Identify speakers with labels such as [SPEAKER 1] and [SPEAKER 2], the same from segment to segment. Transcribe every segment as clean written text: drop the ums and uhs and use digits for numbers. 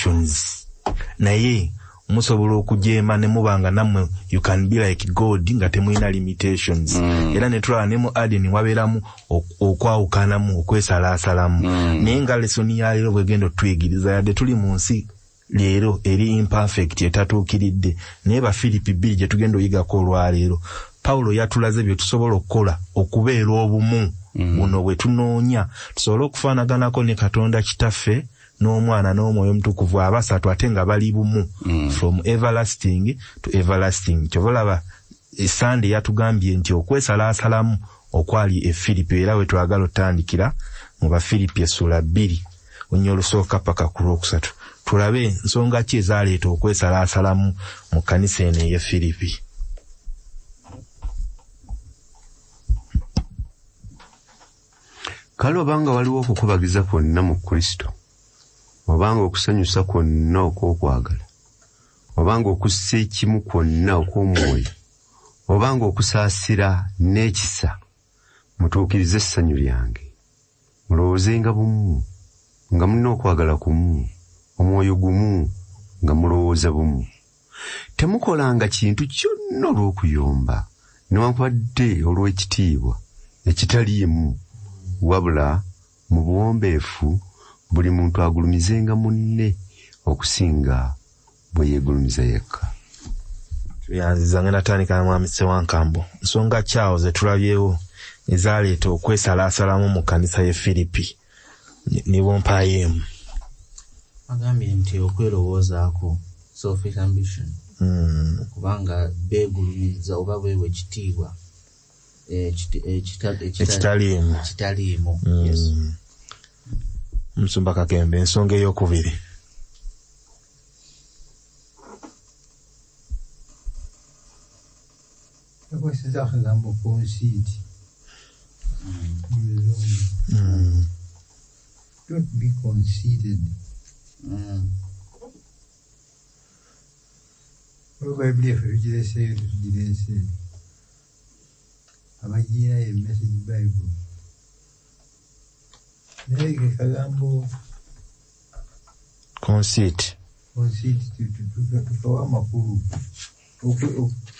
[SPEAKER 1] limitations naye musobola okujema ne mubanga namwe you can be like God nga temulina limitations era ne tulaba ne mu Aden waberamu okwawukanamu okwesalasalamu naye nga lesoni ya leero bwegendo twigiriza yadde tuli mu nsi leero eri imperfect etatuukiridde naye ba Filipi 2 gye tugenda oyigako olwaleero Paulo yatulaze bye tusobola okukola okubeera obumu buno bwe tunoonya tusobola okufaanaganako ne Katonda kitaffe n'omwana n'omwoyo omutukuvu abasatu ate nga bali bumu from everlasting to everlasting. Kyobalaba Sunday yatugambye nti okwesalasalamu okwali e Filipi era we twagala otandikira mu ba Filipi essula 2 onnyo olusooka paka ku lwokusatu tulabe ensonga ki ezaaleeta okwesalasalamu mu kanisa eno ey'e Filipi.
[SPEAKER 2] Kale obanga waliwo okukubagiza kwonna mu Kristo, obanga okusanyusa kwonna okw'okwagala, obanga okussa ekimu kwonna okw'omwoyo, obanga okusaasira n'ekisa, mutuukirize essanyu lyange. Mulowoozenga bumu, nga mulina okwagala kumu, omwoyo gumu, nga mulowooza bumu. Temukolanga kintu kyonna olw'okuyomba, newankubadde olw'ekitiibwa ekitaliimu, wabula mu buwombeefu buli muntu agulumizenga munne okusinga bwe yeegulumiza yekka.
[SPEAKER 1] Tuyanziza ngenda tandika na Mwami Ssewankambo. Nsonga kyawo ze tulabyewo ezaaleeta okwesalasalamu mu kanisa y'e Filipi ne bompayeemu.
[SPEAKER 3] Agambye nti okwerowoozaako selfish ambition. Kubanga beegulumiza oba bwewe ekitiibwa ekitaliimu. Yes. Musumba Kakembe, ensonga ey'okubiri.
[SPEAKER 4] Yakwesiza akagambo conceit. Don't be conceited. Bible yaffe tugireeseeyo tugireese. Abagiina ye message Bible. Naye ke kagambo
[SPEAKER 1] conceit
[SPEAKER 4] tukawa amakulu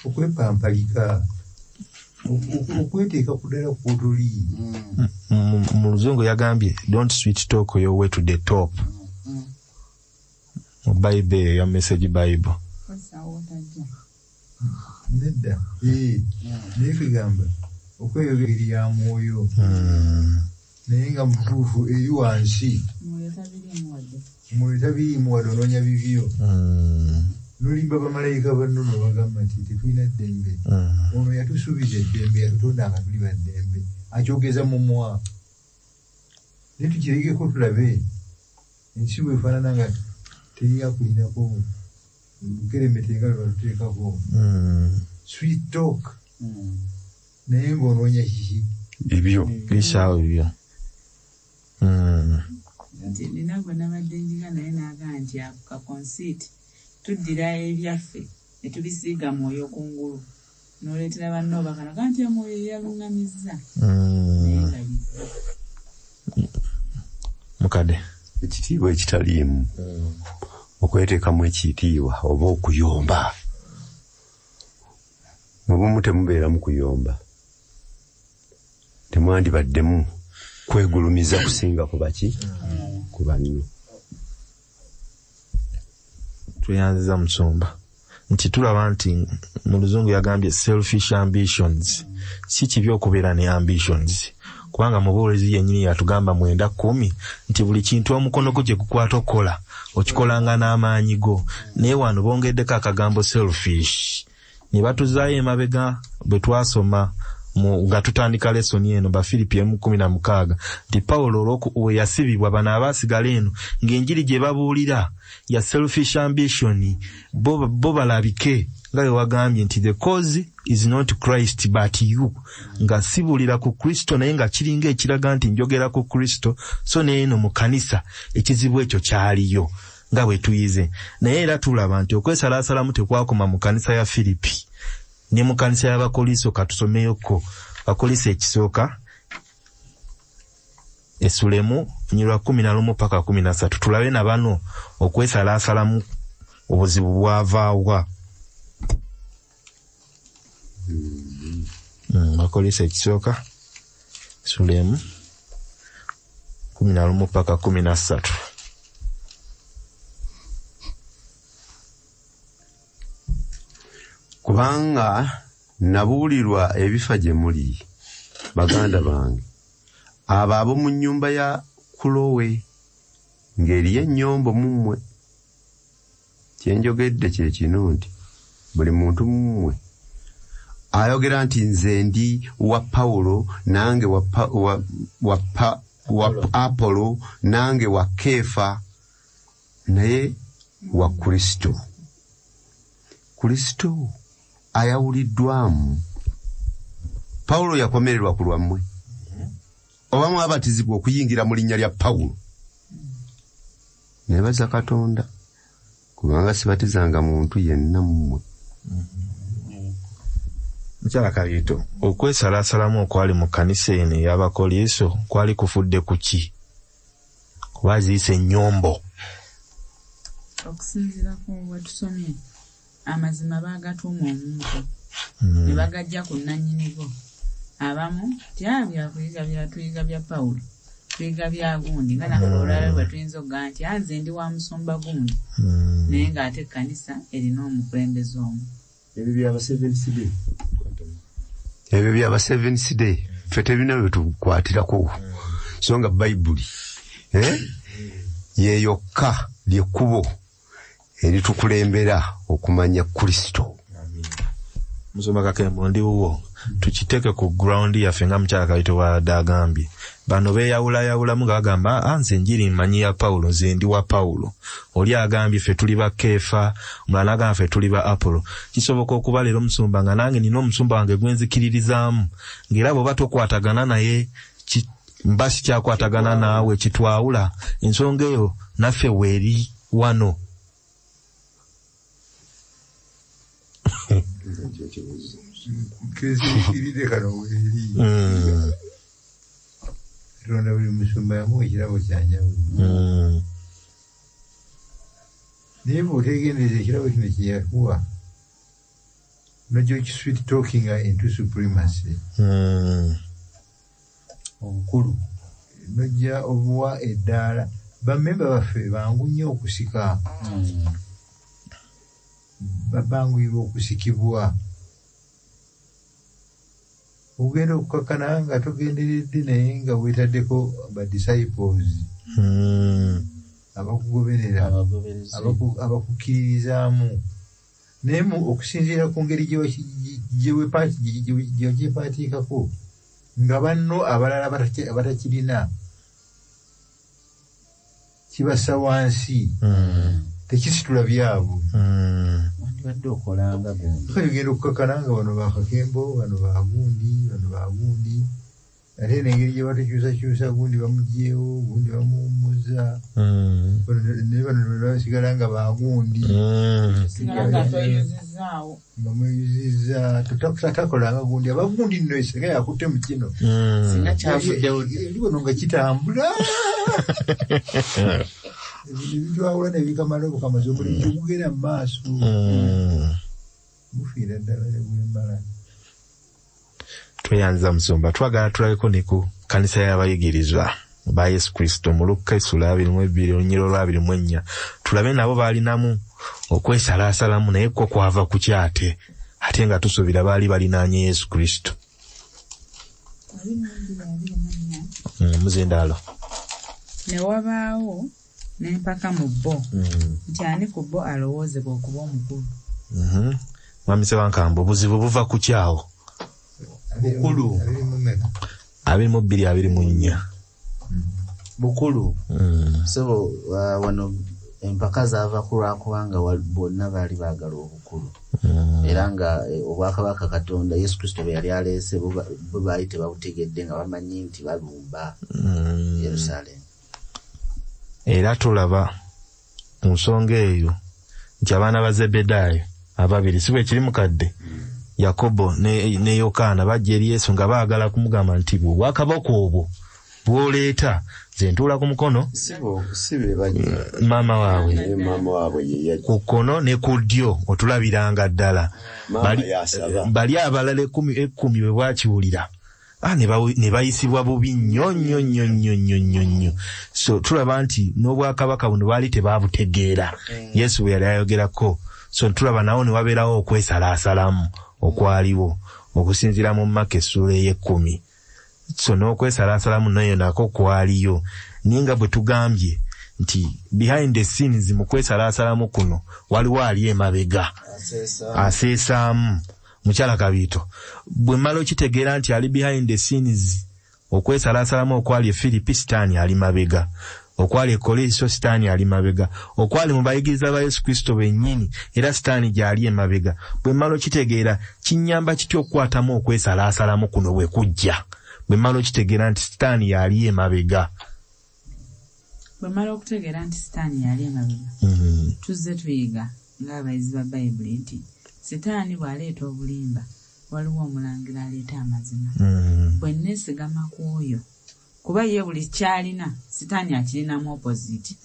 [SPEAKER 4] okwepampalika okweteeka kudala kwotoli.
[SPEAKER 1] Mu Luzungu yagambye don't sweet talk your way to the top. Mu Bible ya message Bible.
[SPEAKER 4] Nedda naye kigamba okweyogera ya mwoyo naye nga mutuufu eri wansi omwoyo tabiriimu wadde onoonya bibyo nolimba bamalayika banno nobagamba nti tetulina ddembe ono yatusuubiza eddembe yatutonda nga tuli baddembe akyogeza mu mwa naye tukiregeko tulabe ensi bwefaanana nga teriyakulinako lukeremete nga lwebatuteekako sweet talk naye ng'onoonya kiki
[SPEAKER 2] ebyo
[SPEAKER 1] bisaawo bibyo.
[SPEAKER 5] Nti ninagwe nabadde njiga naye naagaa nti ka conceit tuddira ebyaffe ne tubisiiga mwoyo kungulu n'oleetera banno obakana kanti mwoyo yaluŋŋamizza naye nga
[SPEAKER 1] mukadde
[SPEAKER 2] ekitiibwa ekitaliimu okweteekamu ekitiibwa oba okuyomba mubumu temubeeramu kuyomba temwandibaddemu kwegulumiza kusinga ku baki ku banno.
[SPEAKER 1] Tuyanziza Musumba nti tulaba nti mu Luzungu yagambye selfish ambitions si kibi okubeera ne ambitions kubanga mu buweerezi yennyini yatugamba 9:10 nti buli kintu omukono gwo gye gukwata okukola okikolanga n'amaanyi go naye wano bongeddeko akagambo selfish ne batuzaayo emabega bwe twasoma nga tutandika lesoni eno ba Filipi 1:16 nti Paulo we yasibibwa bano abaasigala eno ng'enjiri gye babuulira ya selfish ambition bo balabike nga bwe wagambye nti the cause is not Christ but you, nga sibulira ku Kristo naye nga kiringa ekiraga nti njogera ku Kristo so neeno mu kanisa ekizibu ekyo kyaliyo nga bwe tuyize. Naye era tulaba nti okwesalasalamu tekwakoma mu kanisa ya Filipi ne mu kanisa y'Abakoliso katusomeyoko Bakoliso ekisooka Esulemu nyirwa 11 paka 13 tulabe na bano okwesalaasalamu obuzibu bwavaawa. Bakolesa ekisooka Esulemu 11 paka 13.
[SPEAKER 2] Kubanga nabuulirwa ebifa gye muli baganda bange abo mu nnyumba ya Kulowe ng'eriyo ennyombo mummwe. Kyenjogedde kye kino nti buli muntu mummwe ayogera nti nze ndi wa Pawulo nange wa Apolo nange wa Kefa naye wa Kristo. Kristo ayawuliddwamu. Pawulo yakomererwa ku lwammwe oba mwabatizibwa okuyingira mu linnya lya Pawulo. Nebaza Katonda kubanga sibatizanga muntu yenna mmwe.
[SPEAKER 1] Mchala Kalito, okwesalaasalamu okwali mu kanisa eno y'Abakoliso kwali kufudde ku ki? Kubaziyise ennyombo.
[SPEAKER 5] Okusinziira ku bwe tusomye amazima baagatuuma omuntu ne bagajja ku nnannyinigo. Abamu tuyiga bya Pawulo tuyiga bya gundi nga nakololala bwe tuyinza okugaa nti nze ndi wa musumba gundi naye ng'ate ekkanisa erina omukulembeze omu.
[SPEAKER 2] Ebyo byaba Seventh Day ffe tebina bye tukwatirako so nga Bayibuli yeyokka lyekkubo eritukulembera okumanya Kristo.
[SPEAKER 1] Musumba Kakembo ndi wuwo tukiteke ku ground yaffe nga Mukyala Kalito bw'adagambye. Bano beeyawulayawulamu nga bagamba nze njiri mmanyi ya Pawulo nze ndi wa Pawulo. Oli agambye ffe tuli ba Kefa, omulala agamba ffe tuli ba Apolo. Kisoboka okuba leero Musumba nga nange nina omusumba wange gwenzikiririzaamu ng'era bw'oba tokwatagana naye mba sikyakwatagana naawe kitwawula. Ensonga eyo naffe weeri wano.
[SPEAKER 4] Kiride kano weeri. Ronda buli musumba yamuwa ekirabo kyanjawulo. Naye bw'otegendereza ekirabo kino kye yakuwa nojja sweet talking into supremacy. Obukulu nojja obuwa eddaala. Bammemba baffe bangu nnyo okusika. Babanguyirwa okusikibwa. Ogenda okukakana nga togenderedde naye nga weetaddeko ba disciples abakugoberera abakukiririzaamu naye okusinziira ku ngeri gyewepaatiikako nga banno abalala abatakirina kibassa wansi tekisitula byabwe.
[SPEAKER 3] Wandibadde okolanga gundi
[SPEAKER 4] ogenda okukakana nga bano bakakembo bano bagundi ate n'engeri gye batukyusakyusa gundi bamugyewo gundi bamuwummuza naye bano basigala nga bagundi nga mweyuzizza takolanga gundi abagundi nno esenga yakutte mu kino
[SPEAKER 5] singa kyavuddewo
[SPEAKER 4] eri wano nga kitambula ebitwawula nebikamala obukamazi omulimu tegugenda mu maaso gufiira ddala negwemala.
[SPEAKER 1] Tweyanza Musumba twagala tulabeko ne ku kanisa y'abayigirizwa ba Yesu Kristo mu Luka 22:24 tulabe nabo balinamu okwesalaasalamu naye ko kwava ku kyate ate nga tusuubira baali balinaanye Yesu Kristo. Muzindaalo
[SPEAKER 5] ne wabaawo n'empaka mu bo nti ani ku bo alowoozebwa okuba omukulu.
[SPEAKER 1] Mwami Ssebankamba obuzibu buva ku kyawo
[SPEAKER 3] bukulu
[SPEAKER 1] 22:24
[SPEAKER 3] bukulu so wano empaka zaava ku lwakubanga bonna baali baagala obukulu era nga obwakabaka Katonda Yesu Kristo bwe yali aleese bo baali tebabutegedde nga bamanyi nti balumba Yerusalemu.
[SPEAKER 1] Era tulaba mu nsonga eyo nti abaana ba Zebedaayo ababiri si bwe kiri mukadde Yakobo ne Yokaana bajja eri Yesu nga baagala kumugamba nti bwakabaka obwo bw'oleeta ze ntuula ku mukono
[SPEAKER 2] sibe bajja
[SPEAKER 1] maama waabwe
[SPEAKER 2] mama waabwe ye yajja
[SPEAKER 1] ku kkono ne ku ddyo otulabiranga ddala
[SPEAKER 2] mama yasaba
[SPEAKER 1] bali abalala 10 bwe bwakiwulira ne bayisibwa bubi nnyo. So tulaba nti n'obwakabaka buno baali tebaabutegeera Yesu bwe yali ayogerako. So tulaba nawo ne wabeerawo okwesalaasalamu okwaliwo okusinziira mu Maka essula 10. So n'okwesalaasalamu nayo nako kwaliyo. Ninga bwe tugambye nti behind the scenes mu kwesalaasalamu kuno waliwo ali emabega aseesaamu. Mukyala Kabiito bwe mmala okitegeera nti ali behind the scenes okwesalaasalamu okwali Filipi sitaani ali mabega, okwali Koliso sitaani ali mabega, okwali mu bayigiriza ba Yesu Kristo bennyini era sitaani gyali emabega. Bwe mmala okitegeera kinyamba kitya okukwatamu okwesalaasalamu kuno bwe kujja bwe mmala okitegeera nti sitaani yali emabega.
[SPEAKER 5] Bwe mmala okutegeera nti sitaani yali emabega tuzze tuyiga ng'abayizi ba Bayibuli nti sitaani bw'aleeta obulimba waliwo omulangira aleeta amazima. Bwe nneesigama ku oyo kuba ye buli kyalina sitaani akirinamu opposite.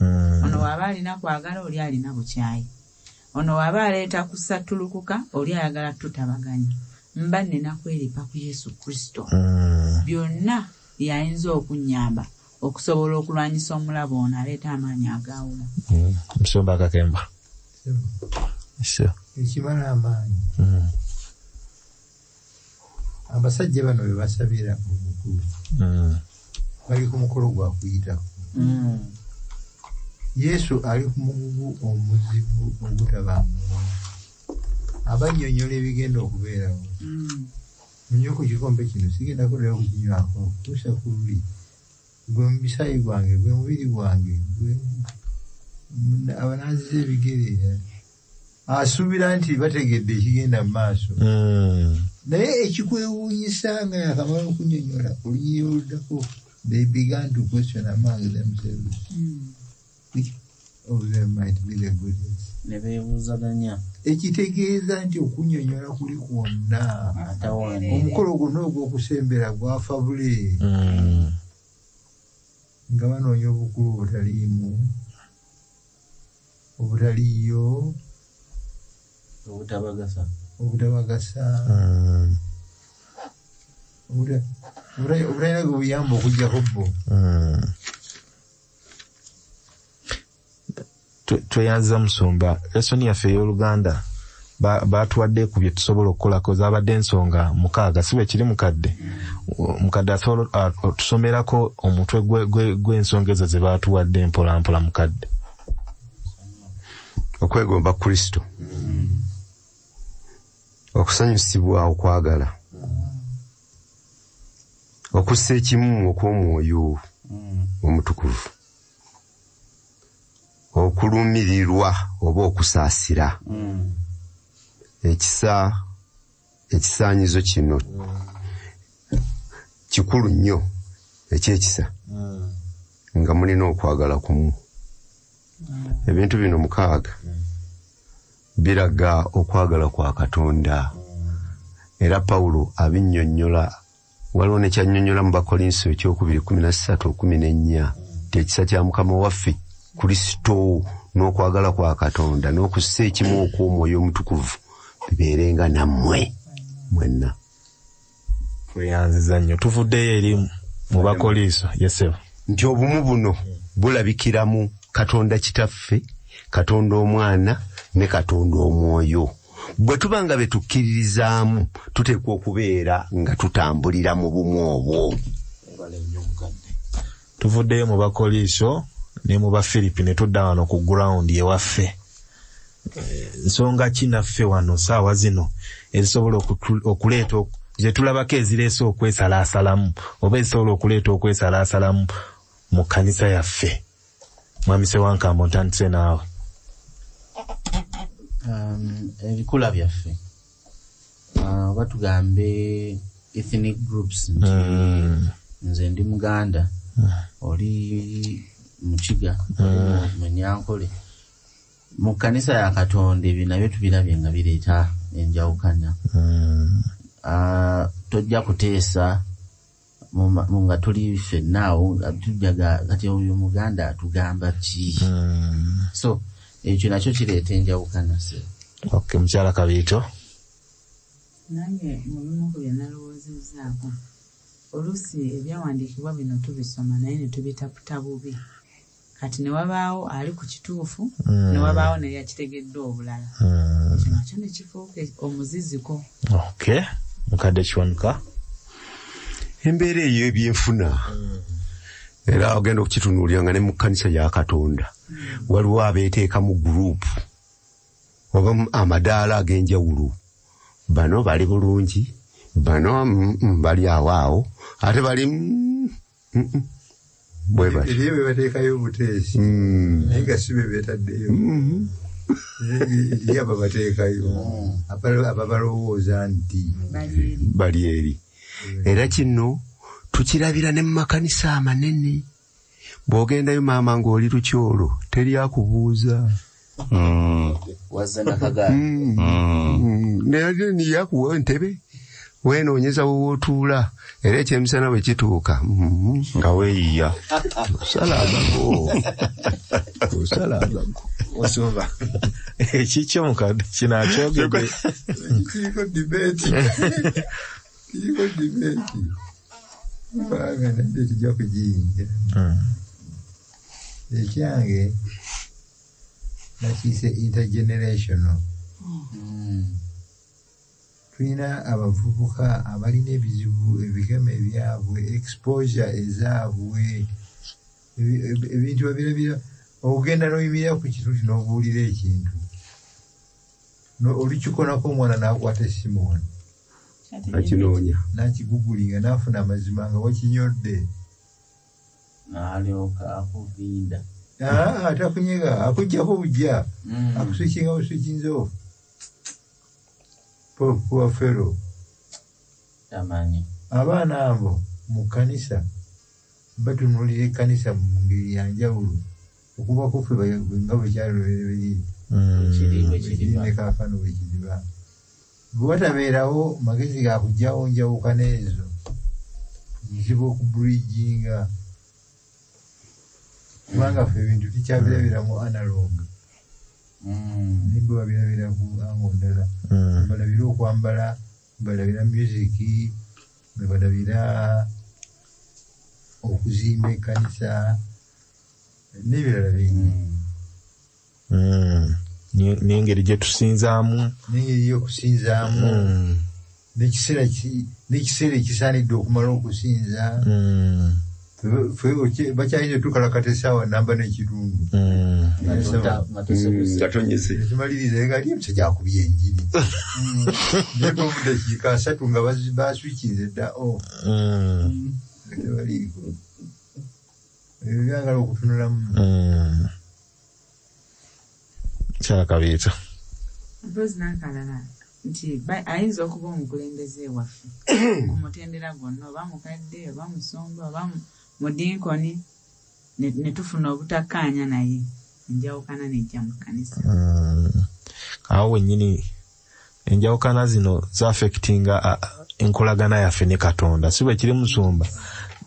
[SPEAKER 5] Ono waaba alina kwagala oli alina bukyayi. Ono waaba aleeta kusattulukuka oli ayagala tutabaganya. Mba nnina kweripa ku Yesu Kristo. Byonna yayinza okunnyamba okusobola okulwanyisa omulabo ono aleeta amaanyi agaawula.
[SPEAKER 1] Musumba Kakemba. Sure.
[SPEAKER 4] Ekimala amaanyi abasajja bano bwe basabira obukulu bali ku mukolo gwa kuyitako. Yesu ali ku mugugu omuzibu ogutabanguwa abannyonnyola ebigenda okubeerawo. Nnyo ku kikompe kino sigenda kulera okukinywako kutuusa ku luli gwe mubisaayi gwange gwe mubiri gwange abanaaziza ebigere asuubira nti bategedde ekigenda mu maaso. Naye ekikwewuunyisa nga yakamala okunnyonnyola olunyiri oluddako they began to question among themselves which of them might be the goodest.
[SPEAKER 3] Ne beebuuzaganya
[SPEAKER 4] Ekitegeeza nti okunnyonnyola kuli kwonna. Omukolo gwonna ogw'okusembera gwafa bule nga banoonya obukulu obutaliiyo obutabagasa obulina gwe buyamba okugjako bo.
[SPEAKER 1] Tweyanziza Musumba lesoni yaffe ey'Oluganda batuwadde ku bye tusobola okukolako zaabadde ensonga 6 sibe kiri mukadde tusomerako omutwe gw'ensonga ezo ze baatuwadde mpolampola mukadde.
[SPEAKER 2] Okwegomba Kristo okusanyusibwa okwagala okussa ekimu okw'omwoyo omutukuvu okulumirirwa oba okusaasira ekisaanyizo kino kikulu nnyo ekyekisa nga mulina okwagala kumu. Ebintu bino 6 biraga okwagala kwa Katonda era Pawulo abinnyonnyola waliwo ne kyannyonnyola mu Bakolinso 2:13-14 tekisa kya Mukama waffe Kristo n'okwagala kwa Katonda n'okussa ekimu okw'omwoyo omutukuvu bibeerenga nammwe mwenna.
[SPEAKER 1] Tweyanziza nnyo tuvuddeyo eri mu Bakolinso yesebo
[SPEAKER 2] nti obumu buno bulabikiramu Katonda Kitaffe, Katonda Omwana ne Katonda Omwoyo. Bwe tuba nga betukkiririzaamu tuteekwa okubeera nga tutambulira mu bumu obwo.
[SPEAKER 1] Tuvuddeyo mu Bakolinso ne mu Bafilipi ne tudda wano ku ground ewaffe. Nsonga ki naffe wano saawa zino ezisobola okuleeta ze tulabako ezireese okwesalaasalamu oba ezisobola okuleeta okwesalaasalamu mu kkanisa yaffe? Mwami Ssewankambo ntandise naawe.
[SPEAKER 3] Ebikula byaffe batugambe ethnic groups nti nze ndi Muganda oli Mukiga Munyankole mu kkanisa ya Katonda ebyo nabyo tubirabye nga bireeta enjawukana. Tojja kuteesa nga tuli ffennaawo tujaga kati oyo Muganda atugamba ki? So ekyo nakyo kireeta enjawukana.
[SPEAKER 1] Okay, mukyala Kabiito.
[SPEAKER 5] Nange mulimu ku bye nalowoozezzaako. Oluusi ebyawandiikibwa bino tubisoma naye ne tubitaputa bubi. Kati ne wabaawo ali ku kituufu, ne wabaawo naye yakitegedde obulala. Ekyo nakyo ne kifuuka omuziziko.
[SPEAKER 1] Okay, mukadde Kiwanuka.
[SPEAKER 2] Embeera ey'ebyenfuna era ogenda okukitunuulira nga ne mu kkanisa ya Katonda waliwo abeeteeka mu guruupu oba amadaala ag'enjawulo. Bano bali bulungi, bano bali awaawo, ate bali bwe bati.
[SPEAKER 4] Eriyo bwe bateekayo obuteesi naye nga si be beetaddeyo. Eriyo ababateekayo ababalowooza nti
[SPEAKER 2] bali eri. Era kino tukirabira ne mu makanisa amanene. Bw'ogendayo maama ng'oli lukyolo teri akubuuza.
[SPEAKER 3] Wazza nakagaali.
[SPEAKER 2] Naye niyakuwa entebe weenoonyeza wootuula era ekyemisana bwe kituuka nga weeyiya osalagako
[SPEAKER 1] Osumba. Ekikyo mukadde kinakyogedde.
[SPEAKER 4] kiriko dibeeti. Kubanga nabyo tujja kugiyingira. Ekyange nakiyise intergenerational. Tulina abavubuka abalina ebizibu ebigama ebyabwe, exposure ezaabwe, ebintu babirabira ogenda n'oyimirira ku kituuti n'obuulira ekintu olukikonako omwana n'akwata essimu wano
[SPEAKER 2] akinoonya
[SPEAKER 3] n'akigugulinga n'afuna amazima nga wakinyodde n'alyoka akuvinda
[SPEAKER 4] atakunyega akujjako bujja akuswikinga buswikinze ofu poor fellow.
[SPEAKER 3] Tamanyi
[SPEAKER 4] abaana abo mu kkanisa batunuulira ekkanisa mu ngeri ya njawulo okuva ku ffe nga bwe kyalolere biri kaakano bwe kiriba. Bwe watabeerawo magezi ga kugyawo njawukana ezo kizibu okubulijinga kubanga ffe ebintu tukyabirabira mu analog. Nibwe babirabira ku ango ndala balabira okwambala, balabira musiki, balabira okuzimba ekkanisa n'ebirala bingi.
[SPEAKER 1] N'engeri gye tusinzaamu,
[SPEAKER 4] n'engeri y'okusinzaamu, n'ekiseera ekisaanidde okumala okusinza. Bakyayinza tukalakata essaawa namba n'ekitundu tumaliriza egali emusajja akubye enjiri naye mu dakiika 3 nga baswikize dda tebaliiko ebyo byagala okutunulamu.
[SPEAKER 1] Kyala Kabiito.
[SPEAKER 5] Mpozi n'akalala nti ayinza okuba omukulembeze waffe ku mutendera gwonna oba mukadde oba musomba oba mu dinkoni ne tufuna obutakkaanya naye enjawukana nejja mu kkanisa.
[SPEAKER 1] Awo wennyini enjawukana zino zaffectinga enkolagana yaffe ne Katonda. Si bwe kiri Musumba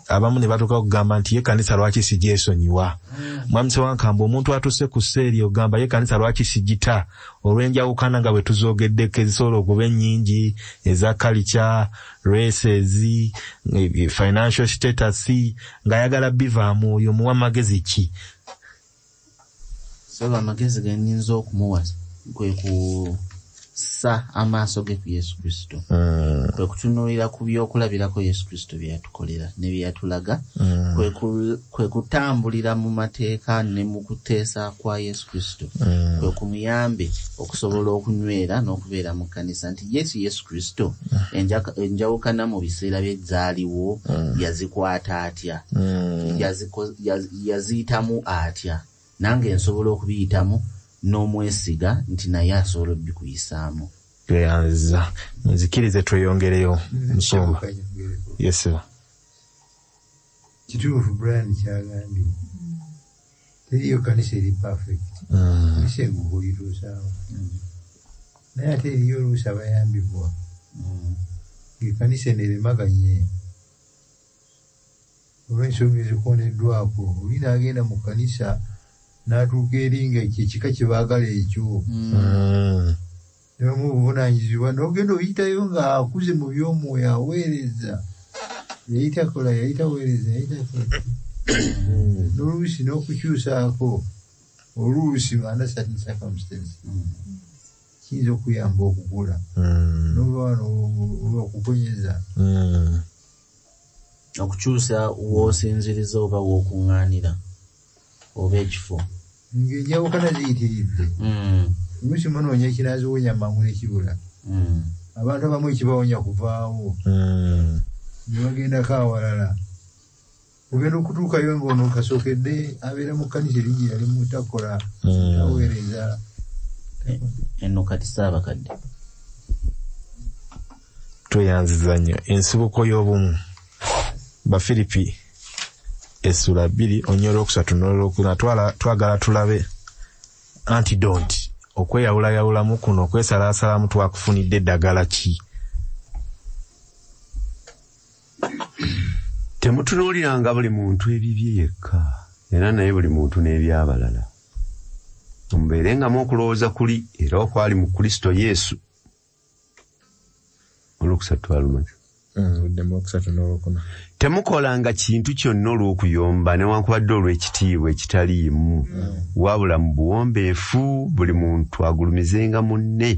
[SPEAKER 1] abamu ne batuuka okugamba nti ye kanisa lwaki sigyesonyiwa. Mwami Ssewankamba omuntu atuse ku sseeri ogamba ye kanisa lwaki sigita olw'enjawukana nga bwe tuzoogeddeko ezisobola okuba ennyingi eza culture, races, financial status ng'ayagala bivaamu oyo muwa magezi ki?
[SPEAKER 3] So amagezi ge nnyinza okumuwa kwe kussa amaaso ge ku Yesu Kristo. Kwe kutunuulira ku byokulabirako Yesu Kristo bye yatukolera ne bye yatulaga. Kwe kutambulira mu mateeka ne mu kuteesa kwa Yesu Kristo. Kwe kumuyambe okusobola okunywera n'okubeera mu kkanisa nti Yesu Kristo enjawukana mu biseera bye zaaliwo yazikwata atya, yaziyitamu atya, nange nsobola okubiyitamu n'omwesiga nti naye asobola obikuyisaamu.
[SPEAKER 1] Tweyanza nzikirize tweyongereyo Musumba. Yes sir.
[SPEAKER 4] Kituufu Brian kyagambye teriyo kanisa eri perfect. Kanisa eguga oyituusaawo naye ate eriyo oluusi abayambibwa ng'ekkanisa eno eremaganye olw'ensonga ezikoneddwako oli n'agenda mu kkanisa n'atuuka eringa ekika kye baagala ekyo ne bamu obuvunanyizibwa n'ogenda oyitayo ng'akuze mu by'omwoyo aweereza yayita kola yayita weereza yayita kola n'oluusi n'okukyusaako oluusi under certain circumstances kiyinza okuyamba okukula n'oba wano oba okukonyeza
[SPEAKER 3] okukyusa w'osinziriza oba w'okuŋŋaanira oba ekifo
[SPEAKER 4] ng'enjawukana ziyitiridde oluusi munoonya ekinaaziwonya mangu n'ekibula abantu abamu ekibawonya kuvaawo ne bagendako awalala ogenda okutuukayo ng'ono kasookedde abeera mu kkanisa erigi yali mutakola aweereza
[SPEAKER 3] eno kati saabakadde
[SPEAKER 1] tweyanziza nnyo ensibuko y'obumu Bafilipi essula 2 onyolo 3 n'olwokuna twagala tulabe antidote okweyawulayawulamu kuno okwesalaasalamu twakufunidde eddagala ki?
[SPEAKER 2] Temutunuuliranga buli muntu ebibye yekka era naye buli muntu n'ebyabalala. Mubeerengamu okulowooza kuli era okwali mu Kristo Yesu. Olwokusatu alumaze. Temukolanga kintu kyonna olw'okuyomba newankubadde olw'ekitiibwa ekitaliimu wabula mu buwombeefu buli muntu agulumizenga munne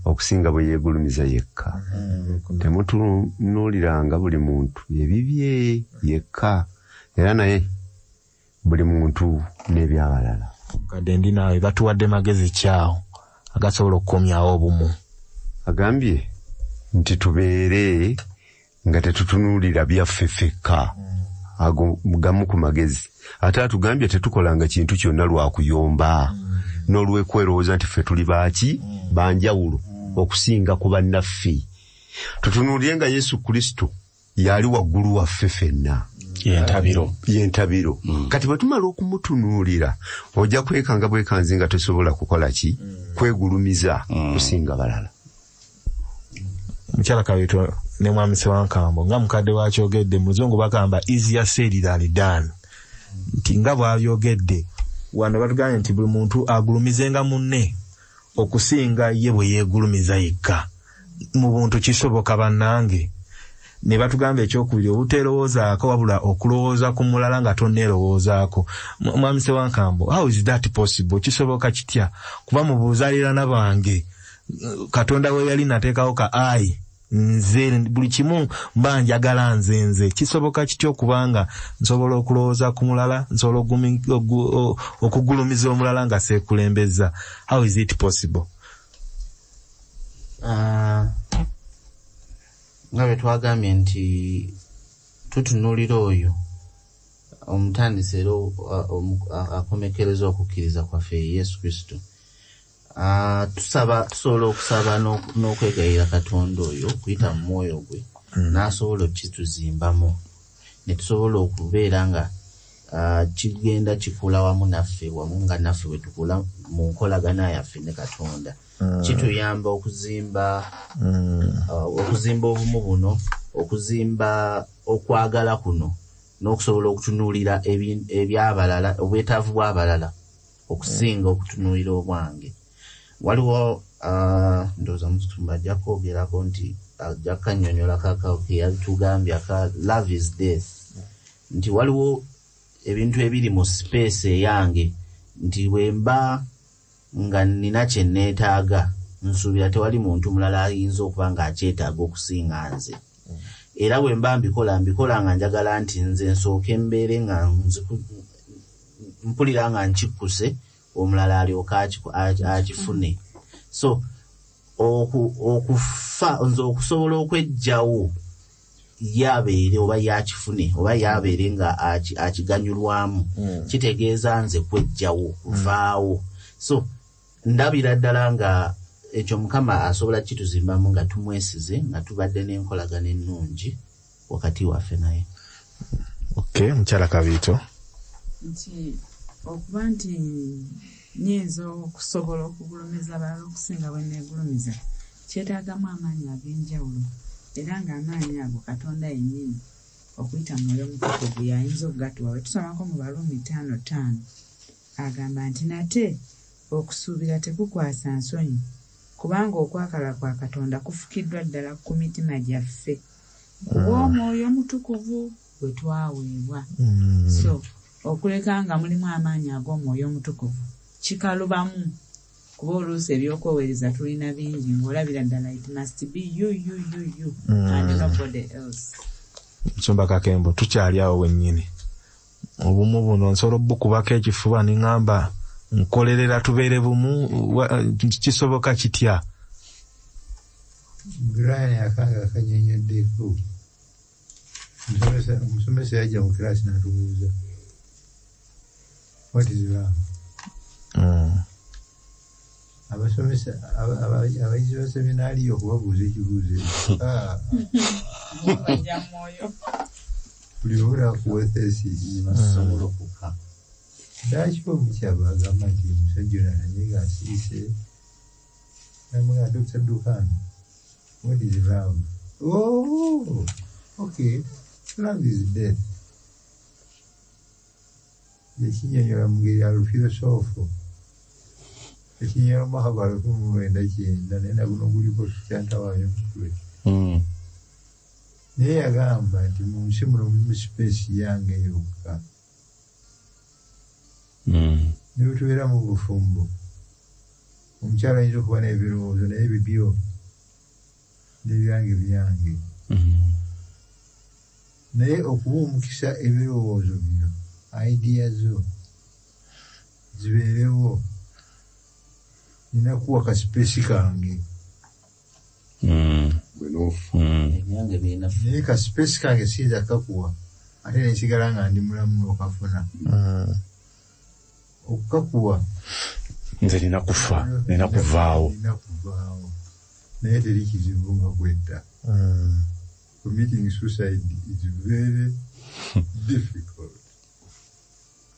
[SPEAKER 2] okusinga bwe yeegulumiza yekka. Temutunuuliranga buli muntu ebibye yekka era naye buli muntu n'ebyabalala.
[SPEAKER 1] Kadde ndi naawe batuwadde magezi kyawo agasobola okukomyawo obumu.
[SPEAKER 2] Agambye nti tubeere nga tetutunuulira byaffe ffekka ago gamu ku magezi. Ate atugambye tetukolanga kintu kyonna lwakuyomba n'olwekwerowooza nti ffe tuli baaki banjawulo okusinga ku bannaffe. Tutunuulire nga Yesu Kristo yali waggulu waffe ffenna yentabiro. Kati bwe tumala okumutunuulira ojja kwekanga bwekanzi nga tosobola kukola ki kwegulumiza kusinga balala.
[SPEAKER 1] Mukyala Kaweeto ne mwami Ssewankambo nga mukadde wakyogedde muzungu bagamba easier said than done. Nti nga bw'abyogedde wano batugambye nti buli muntu agulumizenga munne okusinga ye bwe yeegulumiza yekka. Mu buntu kisoboka bannange. Ne batugamba ekyokubiri obuteerowoozaako wabula okulowooza ku mulala nga tonneerowoozaako. Mwami Ssewankambo, how is that possible? Kisoboka kitya? Kuba mu buzaaliranwa bange Katonda we yali nateekawo ka ai nze buli kimu mba njagala nze. Kisoboka kityo kubanga nsobola okulowooza ku mulala, nsobola okugulumiza omulala nga seekulembeza. How is it possible?
[SPEAKER 3] Nga bwe twagambye nti tutunuulira oyo omutandisi era akomekereza okukkiriza kwaffe Yesu Kristo. Tusobola okusaba n'okwegayira Katonda oyo okuyita mu mwoyo gwe n'asobola okituzimbamu ne tusobola okubeera nga kigenda kikula wamu naffe wamu nga naffe bwe tukula mu nkolagana yaffe ne Katonda. Kituyamba okuzimba obumu buno, okuzimba okwagala kuno n'okusobola okutunuulira ebyabalala obwetaavu bw'abalala okusinga okutunuulira obwange. Waliwo ndowooza mukitumba ajja kwogerako nti ajja kannyonnyola kakao ke yalitugambye aka love is death. Nti waliwo ebintu ebiri mu space eyange nti bwemba nga nina kye neetaaga nsuubira tewali muntu mulala ayinza okuba ng'akyetaaga okusinga nze. Era bwemba mbikola nga njagala nti nze nsooke mbeere nga mpulira nga nkikkuse omulala alyoka akifune. So nze okusobola okwejjawo yabeere oba yakifune oba yabeere nga akiganyulwamu kitegeeza nze kwejjawo vaawo. So ndabira ddala nga ekyo Mukama asobola kituzimbamu nga tumwesize nga tubadde n'enkolagana ennungi wakati waffe naye.
[SPEAKER 1] Okay, Mukyala Kaweeto.
[SPEAKER 5] Nti okuba nti nyinza okusobola okugulumiza abalala okusinga bwe neegulumiza kyetaagamu amaanyi ag'enjawulo era ng'amaanyi ago Katonda yennyini okuyita mwoyo omutukuvu y'ayinza okugatuwa. We tusomako mu Baluumi 5:5 agamba nti nate okusuubira tekukwasa nsonyi kubanga okwagala kwa Katonda kufukiddwa ddala ku mitima gyaffe olw'omwoyo omutukuvu bwe twaweebwa. So okuleka nga mulimu amaanyi ag'omwoyo omutukuvu kikalubamu kuba oluusi ebyokweweereza tulina bingi ng'olabira ddala it must be you and nobody else.
[SPEAKER 1] Nsumba Kakembo tukyali awo wennyini obumu buno nsobola bukubako ekifuba niŋŋamba nkolerera tubeere bumu kisoboka kitya?
[SPEAKER 4] Brian akanga akanyonyoddeko omusomesa yajja mu kirasi n'atubuuza what is love? Abasomesa abayizi ba seminaari okubabuuza ekibuuzo buli obula kuwa thesis
[SPEAKER 3] basobola okuka
[SPEAKER 4] lwaki omukyaba agamba nti omusajja ono ananyega asiise namugamba Dr. Dukan what is love? Oh, okay, love is death. Yekinyonyola mu ngeri ya lufilosoofo ekinyola mu mwaka gwa 1909 naye naguno guliko kyantawaayo mutwe naye yagamba nti mu nsi muno mulimu sipeesi yange yokka ne bwe tubeera mu bufumbo omukyala ayinza okuba n'ebirowoozo naye bibyo n'ebyange byange naye okuba omukisa ebirowoozo byo idea zo zibeerewo nina kuwa kasipesi kange
[SPEAKER 3] ebyange birina
[SPEAKER 4] naye kasipesi kange siyinza kakuwa ate nensigala nga ndi mulamu n'okafuna okukakuwa
[SPEAKER 6] nze nina kufa nina kuvaawo
[SPEAKER 4] naye teri kizibu nga kwetta. Committing suicide is very difficult.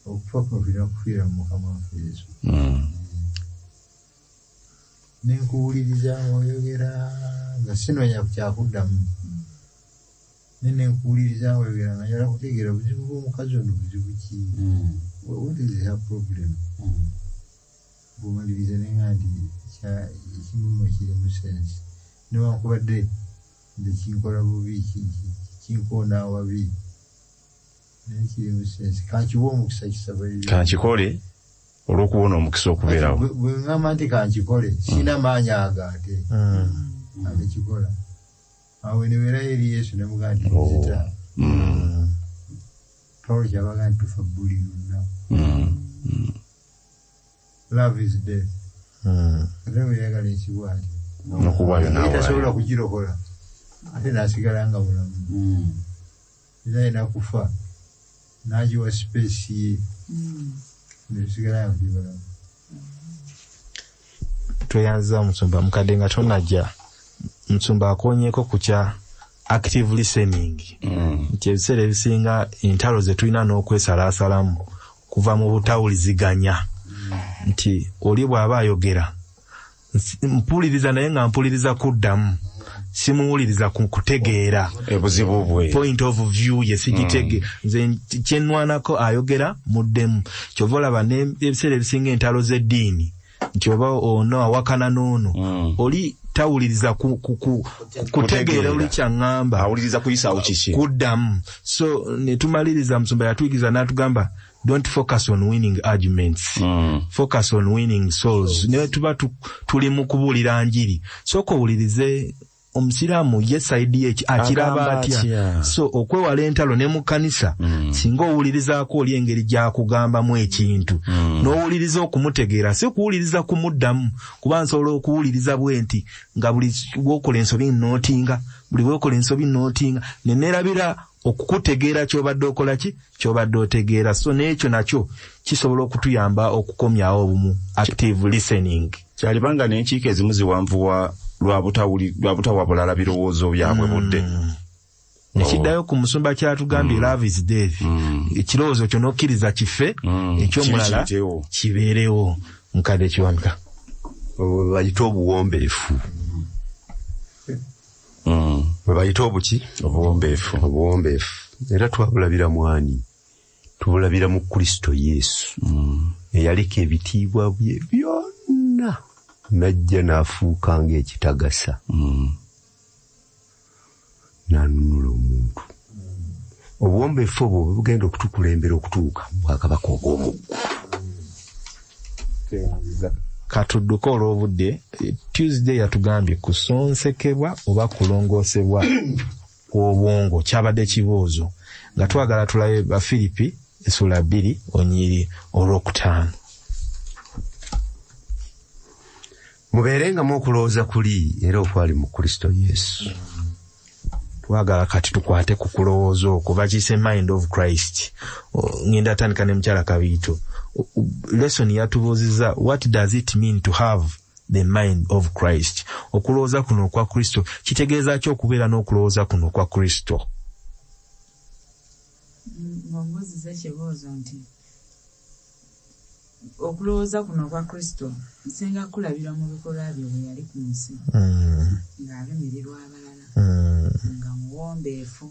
[SPEAKER 4] Okufa kuno tulina kufiira mu Mukama waffe Yesu. Nenkuwuliriza oyogera nga sinoonya kyakuddamu naye nenkuwuliriza oyogera nga njagala kutegeera buzibu bw'omukazi ono buzibu ki? What is her problem? Bw'omaliriza nenga nti ekimumu ekirimu sense newankubadde nze kinkola bubi kinkoona awabi naye kirimu sense kankiwa omukisa kisabalire
[SPEAKER 6] kankikole olw'okuwona omukisa okubeerawo.
[SPEAKER 4] Bwe ŋŋamba nti kankikole sina maanyi agate agekikola awo nebeerayo eri Yesu nemugamba nti nzita Paulo kyabaga nti tufa buli lunaku. Love is death. Ate weyagala ekibwa ati
[SPEAKER 6] nokuwaayo nawe
[SPEAKER 4] tasobola kugirokola ate n'asigala nga mulamu era yina kufa n'agiwa sipeesi ye netusigala nga tuli balamu.
[SPEAKER 1] Tweyanza Musumba mukadde nga tonajja Musumba akonyeeko ku kya active listening nti ebiseera ebisinga entalo ze tulina n'okwesalaasalamu kuva mu butawuliziganya nti oli bw'aba ayogera mpuliriza naye nga mpuliriza kuddamu simuwuliriza kutegeera
[SPEAKER 6] ebuzibu bwe
[SPEAKER 1] point of view yesigitege nze kyenwanako ayogera muddemu kyova olaba n'ebiseera ebisinga entalo z'eddiini nti oba ono awakana n'ono oli tawuliriza kutegeera oli kyaŋŋamba
[SPEAKER 6] awuliriza kuyisaawo kiki
[SPEAKER 1] kuddamu. So netumaliriza Musumba yatuyigiriza n'atugamba don't focus on winning arguments, focus on winning souls. Ne tuba tuli mu kubuulira njiri sooka owulirize omusiraamu ye saidi eki akiraba atya. So okwewala entalo ne mu kanisa singa owulirizaako oli engeri gyakugambamu ekintu n'owuliriza okumutegeera si kuwuliriza kumuddamu kuba nsobola okuwuliriza bwenti nga buli bwokola ensobi nnootinga buli bwokola ensobi nnootinga neneerabira okukutegeera kyobadde okola ki kyobadde otegeera. So n'ekyo nakyo kisobola okutuyamba okukomyawo obumu active listening.
[SPEAKER 6] kyalibanga n'enkiiko ezimu ziwanvuwa lwabutawa bulala birowoozo byabwe budde.
[SPEAKER 1] Nekiddayo ku Musumba kyatugambye love is death. Ekirowoozo kyo n'okkiriza kife ekyomulala kibeerewo. Mukadde Kiwanuka
[SPEAKER 2] bayita obuwombeefu bayita obuki
[SPEAKER 6] obuwombeefu
[SPEAKER 2] era twabulabira mwani tubulabira mu Kristo Yesu eyaleka ebitiibwa bye byonna najja n'afuuka ng'ekitagasa n'anunula omuntu obuwombeefu obwo bugenda okutukulembera okutuuka mu bwakabaka obw'omuggulu.
[SPEAKER 1] Katudduko olw'obudde. Tuesday yatugambye kusonsekebwa oba kulongoosebwa kw'obwongo kyabadde kibuuzo nga twagala tulabe Bafilipi essula 2 onyiri olw'okutaano.
[SPEAKER 2] Mubeerengamu okulowooza kuli era okwali mu Kristo Yesu.
[SPEAKER 1] Twagala kati tukwate ku kulowooza okwo bakiyise mind of Christ. Ngenda tandika ne mukyala Kabiito. Lesson yatubuuziza what does it mean to have the mind of Christ. Okulowooza kuno kwa Kristo kitegeeza ki okubeera n'okulowooza kuno kwa Kristo?
[SPEAKER 5] Mbuuziza ekibuuzo nti okulowooza kuno kwa Kristo nsinga kulabira mu bikolwa bye bwe yali ku nsi ng'abimirirwa abalala nga muwombeefu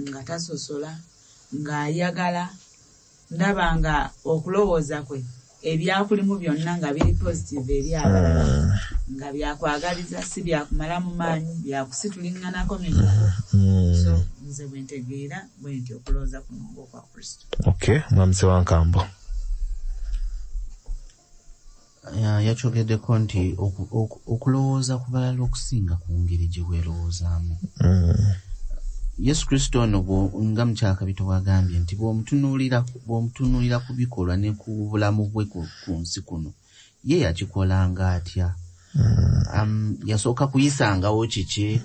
[SPEAKER 5] nga tasosola ng'ayagala. Ndaba nga okulowooza kwe ebyakulimu byonna nga biri positive eri abalala nga byakwagaliza si byakumalamu maanyi byakusituliŋŋanako migugu. So nze bwe ntegeera bwe nti okulowooza kuno ng'okwa Kristo.
[SPEAKER 1] Okay, Mwamise wa Nkambo.
[SPEAKER 3] Yakyogeddeko nti okulowooza ku balala okusinga ku ngeri gye weerowoozaamu. Yesu Kristo ono nga mukyala Kabiito bw'agambye nti bw'omutunuulira ku bikolwa ne ku bulamu bwe ku nsi kuno ye yakikolanga atya. Yasooka kuyisangawo kiki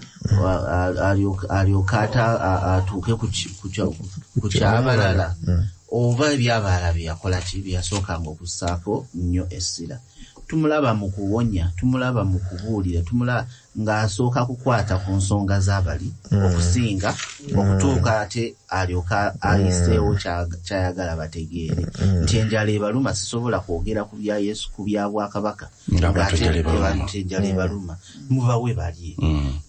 [SPEAKER 3] alyoka atuuke ku kyabalala oba ebyabalala bye yakola ki bye yasookanga okussaako nnyo essira. Tumulaba mu kuwonya, tumulaba mu kubuulira, tumulaba ng'asooka kukwata ku nsonga z'abali okusinga okutuuka ate alyoka ayiseewo kyayagala bategeere nti enjala ebaluma sisobola kwogera ku bya Yesu ku bya bwakabaka ng'ate enjala ebaluma mubawe balye.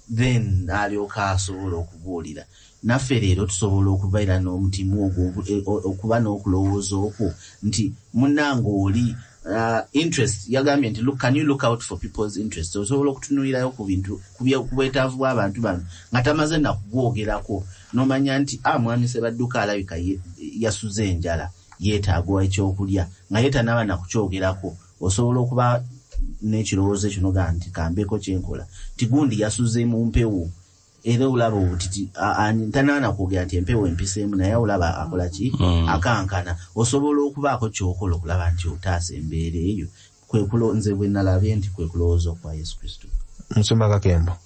[SPEAKER 3] Then alyoka asobola okubuulira. Naffe leero tusobola okubeera n'omutima ogwo okuba n'okulowooza okwo nti munnange oli interest yagambye nti can you look out for people's interest. Osobola okutunuulirayo ku bintu ku bwetaavu bw'abantu bano nga tamaze nakubwogerako n'omanya nti mwami Sebadduka alabika yasuze enjala yeetaaga ekyokulya nga yeetanaba nakukyogerako. Osobola okuba n'ekirowoozo ekyo noga nti kambeko kyenkola ti gundi yasuze mu mpewo era olaba obutiti tanana kwogera nti empewo empiseemu naye olaba akola ki akankana. Osobola okubaako kyokola okulaba nti otaasa embeera eyo. Nze bwe nalabye nti kwe kulowooza kwa Yesu Kristo.
[SPEAKER 1] Musumba Kakembo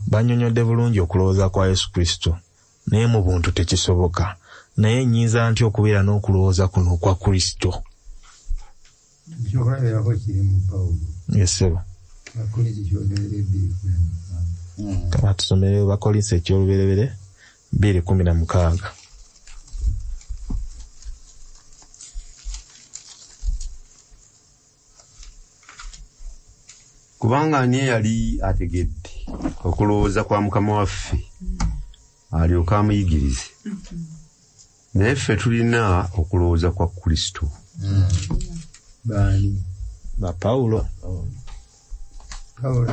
[SPEAKER 1] bannyonnyodde bulungi okulowooza kwa Yesu Kristo naye mu buntu tekisoboka. Naye nnyinza nti okubeera n'okulowooza kuno kwa Kristo.
[SPEAKER 4] Kyokulabirako kiri mu Pawulo.
[SPEAKER 1] Yesebo.
[SPEAKER 4] Bakolinsi kyogere 2:16.
[SPEAKER 1] Kama tusomere Bakolinsi eky'olubereberye 2:16.
[SPEAKER 2] Kubanga ani yali ategedde okulowooza kwa Mukama waffe alyoka amuyigirize. Naye ffe tulina okulowooza kwa Kristo.
[SPEAKER 4] Baani
[SPEAKER 1] ba Pawulo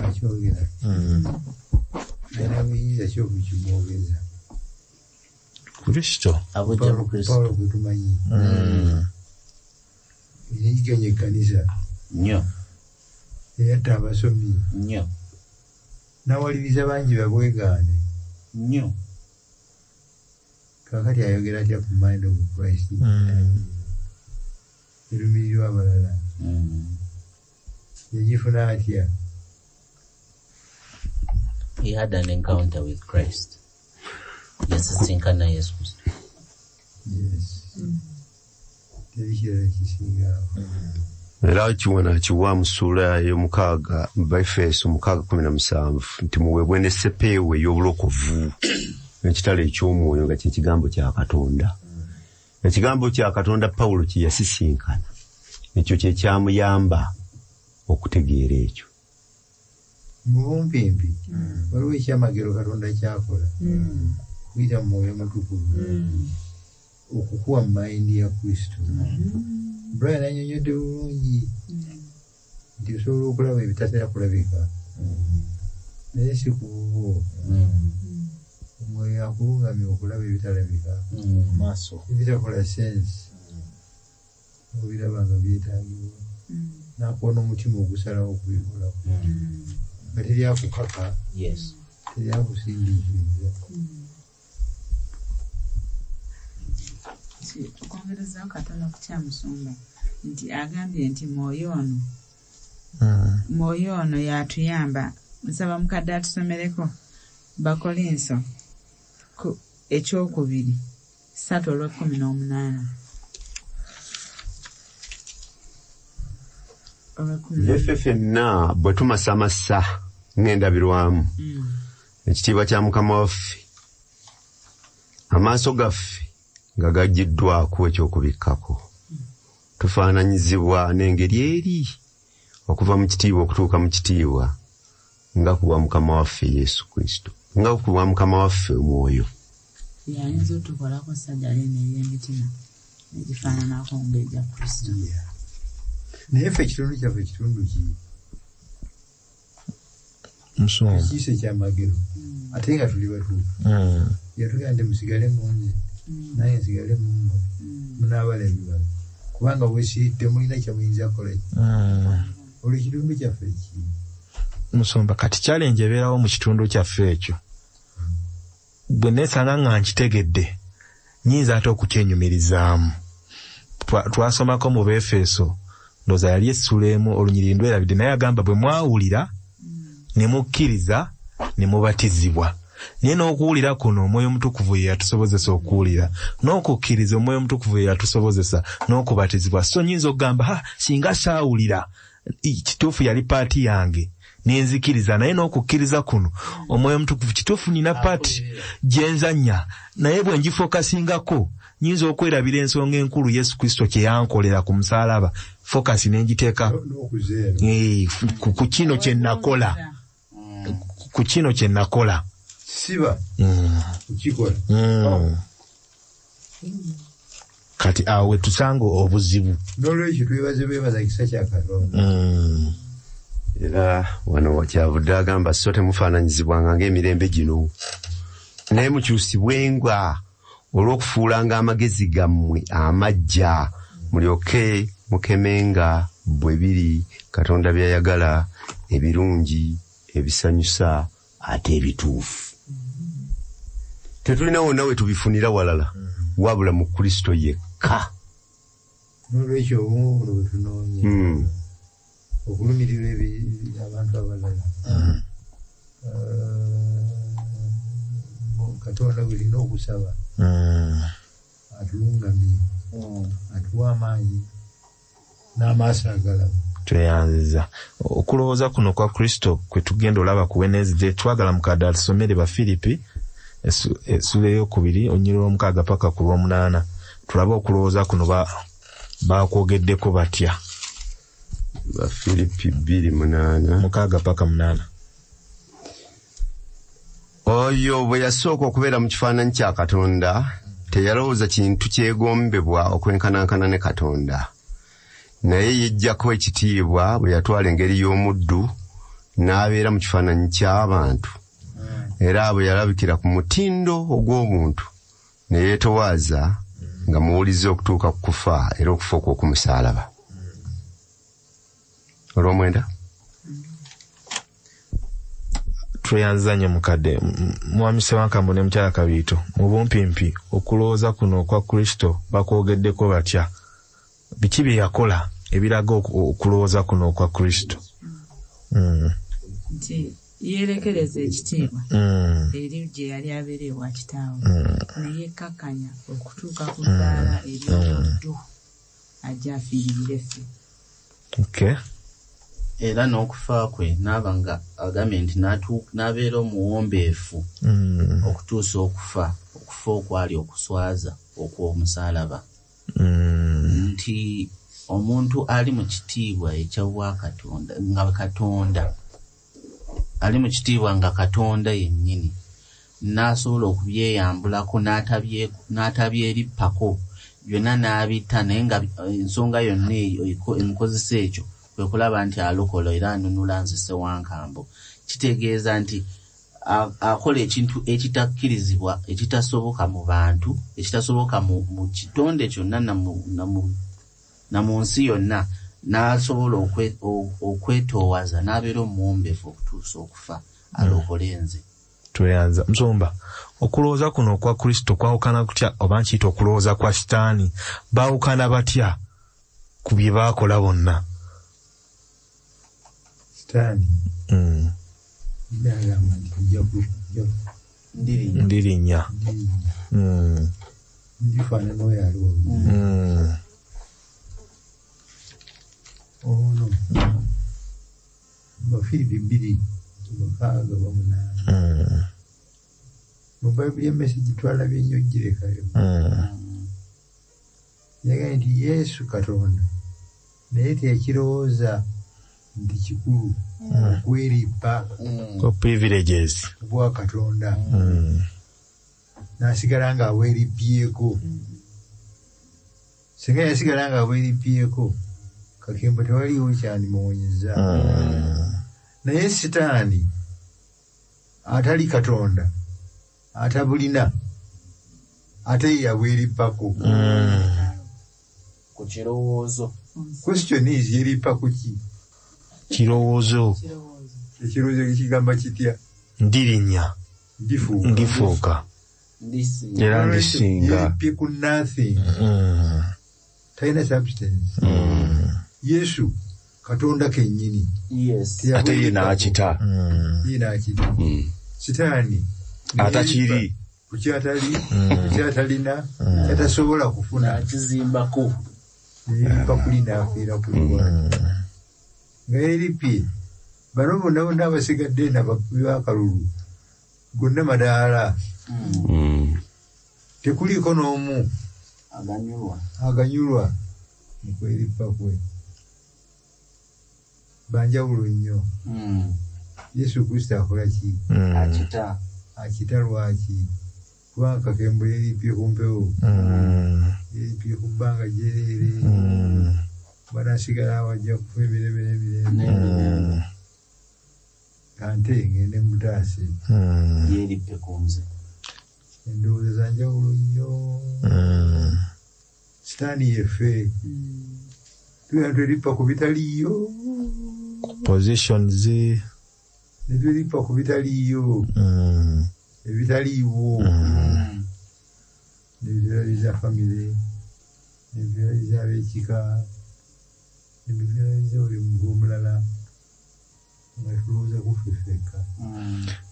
[SPEAKER 4] akyogera era buyinza ki okukimwogeza
[SPEAKER 1] Kristo
[SPEAKER 3] Abujja mu Kristo.
[SPEAKER 4] Pawulo gwe tumanyi yiganye ekkanisa
[SPEAKER 3] Nnyo.
[SPEAKER 4] eyatta abasomi
[SPEAKER 3] Nnyo.
[SPEAKER 4] n'awaliriza bangi babwegaane.
[SPEAKER 3] Nnyo.
[SPEAKER 4] Kaakati ayogera atya ku mind of Christ erumirirwa abalala yagifuna atya?
[SPEAKER 3] He had an encounter with Christ. Yasisinkana Yesu Kristo.
[SPEAKER 4] Yes. Teri kirala kisingaawo.
[SPEAKER 2] Era kiwona kiwa mu ssuula ey'omukaaga Efeso 6:17 nti muweebwe n'essepeewo ey'obulokovu ekitalo eky'omwoyo nga ky'ekigambo kya Katonda. Ekigambo kya Katonda Pawulo kye yasisinkana ekyo kye kyamuyamba okutegeera ekyo.
[SPEAKER 4] Mu bumpimpi waliwo ekyamagero Katonda kyakola kuyita mwoyo mutukuvu okukuwa mayindi ya Kristo. Brian annyonnyodde bulungi nti osobola okulaba ebitatera kulabika naye si kububo omwoyo akulungamya okulaba ebitalabika
[SPEAKER 1] maaso
[SPEAKER 4] ebitakola sensi obiraba nga byetaagibwa n'akuwa n'omutima ogusalawo okubikolako nga teryakukaka teryakusindiikiriza.
[SPEAKER 5] Okwongereza katono ku Kyamusumba nti agambye nti mwoyo ono yatuyamba. Nsaba mukadde atusomereko Bakolinso ku ekyokubiri 3:18.
[SPEAKER 2] Ffe ffenna bwe tumasamasa ng'endabirwamu ekitiibwa kya Mukama waffe, amaaso gaffe nga gaggiddwako ekyokubikkako, tufaananyizibwa n'engeri eri okuva mu kitiibwa okutuuka mu kitiibwa nga ku bwa Mukama waffe Yesu Kristo, nga ku bwa Mukama waffe Omwoyo.
[SPEAKER 5] Yayinza otukolako sajjali n'eby'emitima egifaananako ng'egya Kristo.
[SPEAKER 4] Naye ffe ekitundu kyaffe kitundu ki
[SPEAKER 1] musonga
[SPEAKER 4] kiise kyamagero ate nga tuli batuufu. Yatugamba nti musigale munze naye nsigale mummwe munaabala ebibala kubanga weesiridde mulina kyemuyinza kola. Olwo ekitundu kyaffe ki
[SPEAKER 1] musomba kati challenge ebeerawo mu kitundu kyaffe ekyo bwe neesanga nga nkitegedde nyinza ate okukyenyumirizaamu. Twasomako mu Befeso ndoza yali essula emu olunyiriri ndwerabidde naye agamba bwe mwawulira ne mukkiriza ne mubatizibwa. Naye n'okuwulira kuno Omwoyo Omutukuvu ye yatusobozesa okuwulira, n'okukkiriza Omwoyo Omutukuvu ye yatusobozesa, n'okubatizibwa. So nyinza okugamba singa saawulira kituufu yali paati yange nenzikiriza, naye n'okukkiriza kuno Omwoyo Omutukuvu kituufu nina paati gyenzanya, naye bwe ngifokasingako nyinza okwerabira ensonga enkulu Yesu Kristo kye yankolera ku musaalaba, fokasi n'engiteeka ku kino kye nakola, ku kino kye nakola
[SPEAKER 4] siba kukikola.
[SPEAKER 1] Kati awo we tusanga obuzibu.
[SPEAKER 4] N'olwekyo twebaza kisa kya Katonda.
[SPEAKER 2] Era wano wakyavudde agamba so temufaananyizibwanga ng'emirembe gino, naye mukyusibwenga olw'okufuulanga amagezi gammwe amagya, mulyoke mukemenga bwe biri Katonda by'ayagala, ebirungi, ebisanyusa ate ebituufu. Tetulina wonna we tubifunira walala wabula mu Kristo yekka.
[SPEAKER 4] N'olwekyo obumu buno bwe tunoonya okulumirira abantu abalala. Katonda bulina okusaba atulungamye, atuwa amaanyi n'amaaso agalaba.
[SPEAKER 1] Tweyanziza okulowooza kuno kwa Kristo kwe tugenda olaba ku Wednesday. Twagala mukadde atusomere Bafilipi essula ey'okubiri onyirira 6 paka ku 8. Tulabe okulowooza kuno bakwogeddeko batya.
[SPEAKER 2] Bafilipi 2:8
[SPEAKER 1] 6 paka 8.
[SPEAKER 2] Oyo bwe yasooka okubeera mu kifaananyi kya Katonda teyalowooza kintu kyegombebwa okwenkanankana ne Katonda, naye yejjako ekitiibwa bwe yatwala engeri y'omuddu n'abeera mu kifaananyi ky'abantu, era bwe yalabikira ku mutindo ogw'obuntu ne yeetowaaza nga muwuliza okutuuka ku kufa era okufa okw'okumusaalaba. Olw'omwenda
[SPEAKER 1] tweyanzanye mukadde Mwami Ssewankambo ne Mukyala Kabiito mu bumpimpi okulowooza kuno kwa Kristo bakwogeddeko batya, biki bye yakola ebiraga okulowooza kuno kwa Kristo?
[SPEAKER 5] Nti yeerekereza ekitiibwa eri gye yali abeera ewa kitaawe ne yekkakanya okutuuka ku ddaala ery'obuddu ajja afiirire ffe.
[SPEAKER 1] Okay.
[SPEAKER 3] Era n'okufa kwe n'aba nga agambye nti n'abeera omuwombeefu okutuusa okufa okwali okuswaza okw'omusaalaba. Nti omuntu ali mu kitiibwa eky'obwa Katonda nga Katonda ali mu kitiibwa nga Katonda yennyini n'asobola okubyeyambulako n'atabyerippako byonna n'abitta naye nga ensonga yonna eyo emukozesa ekyo kwe kulaba nti alokola era anunula nzise wankambo. Kitegeeza nti akola ekintu ekitakkirizibwa ekitasoboka mu bantu ekitasoboka mu kitonde kyonna na mu nsi yonna n'asobola okwetoowaza n'abeera omuwombeefu okutuusa okufa alokole nze.
[SPEAKER 1] Tweyanza Musumba, okulowooza kuno kwa Kristo kwawukana kutya oba nkiyita okulowooza kwa Sitaani baawukana batya ku bye baakola bonna?
[SPEAKER 4] Sitaani ndagamba nti
[SPEAKER 1] ndirinnya
[SPEAKER 4] ndifaanana oyo aliwo ono Bafilipi 2:6 mu Bayibuli emesegi twalabye nnyo girekayo yagambye nti Yesu Katonda naye tekirowooza nti kikulu okweripa
[SPEAKER 1] privileges
[SPEAKER 4] bwa Katonda n'asigala nga aweerippyeko. Singa yasigala nga aweerippyeko kakembo tewaliwo kyandimuwonyeza. Naye Sitaani atali Katonda atabulina ate yaweerippako
[SPEAKER 3] ku kirowoozo.
[SPEAKER 4] Question is yerippa ku ki?
[SPEAKER 1] Kirowoozo.
[SPEAKER 4] Ekirowoozo ekigamba kitya?
[SPEAKER 1] Ndirinnya ndifuuka era ndisinga.
[SPEAKER 4] Yerippye ku nothing. Talina substance. Yesu Katonda kennyini.
[SPEAKER 6] Ate ye n'akita.
[SPEAKER 4] Sitaani
[SPEAKER 6] atakiri
[SPEAKER 4] ku kyatali kyatalina kyatasobola kufuna
[SPEAKER 3] akizimbako
[SPEAKER 4] yerippa kuli n'afiira kuli bwati nga yerippye bano bonna bonna abasigadde nabakubi b'akalulu gonna madaala tekuliiko n'omu aganyulwa mu kwerippa kwe. Banjawulo nnyo. Yesu Kristo akola ki? Akita lwaki? Kubanga kakembo yerippye ku mpewo yerippye ku bbanga jereere banasigala awajja kufa emirembe n'emirembe kante ngende mutaase
[SPEAKER 3] yerippye ku nze.
[SPEAKER 4] Endowooza za njawulo nnyo. Sitaani yeffe tulina twerippa ku bitaliiyo
[SPEAKER 1] positions
[SPEAKER 4] ne twerippa ku bitaliiyo ebitaliiwo nebivyalaliza famire nebivyalaliza ab'ekika nebivyalaliza buli muntu omulala nga tulowooza kufeffeka.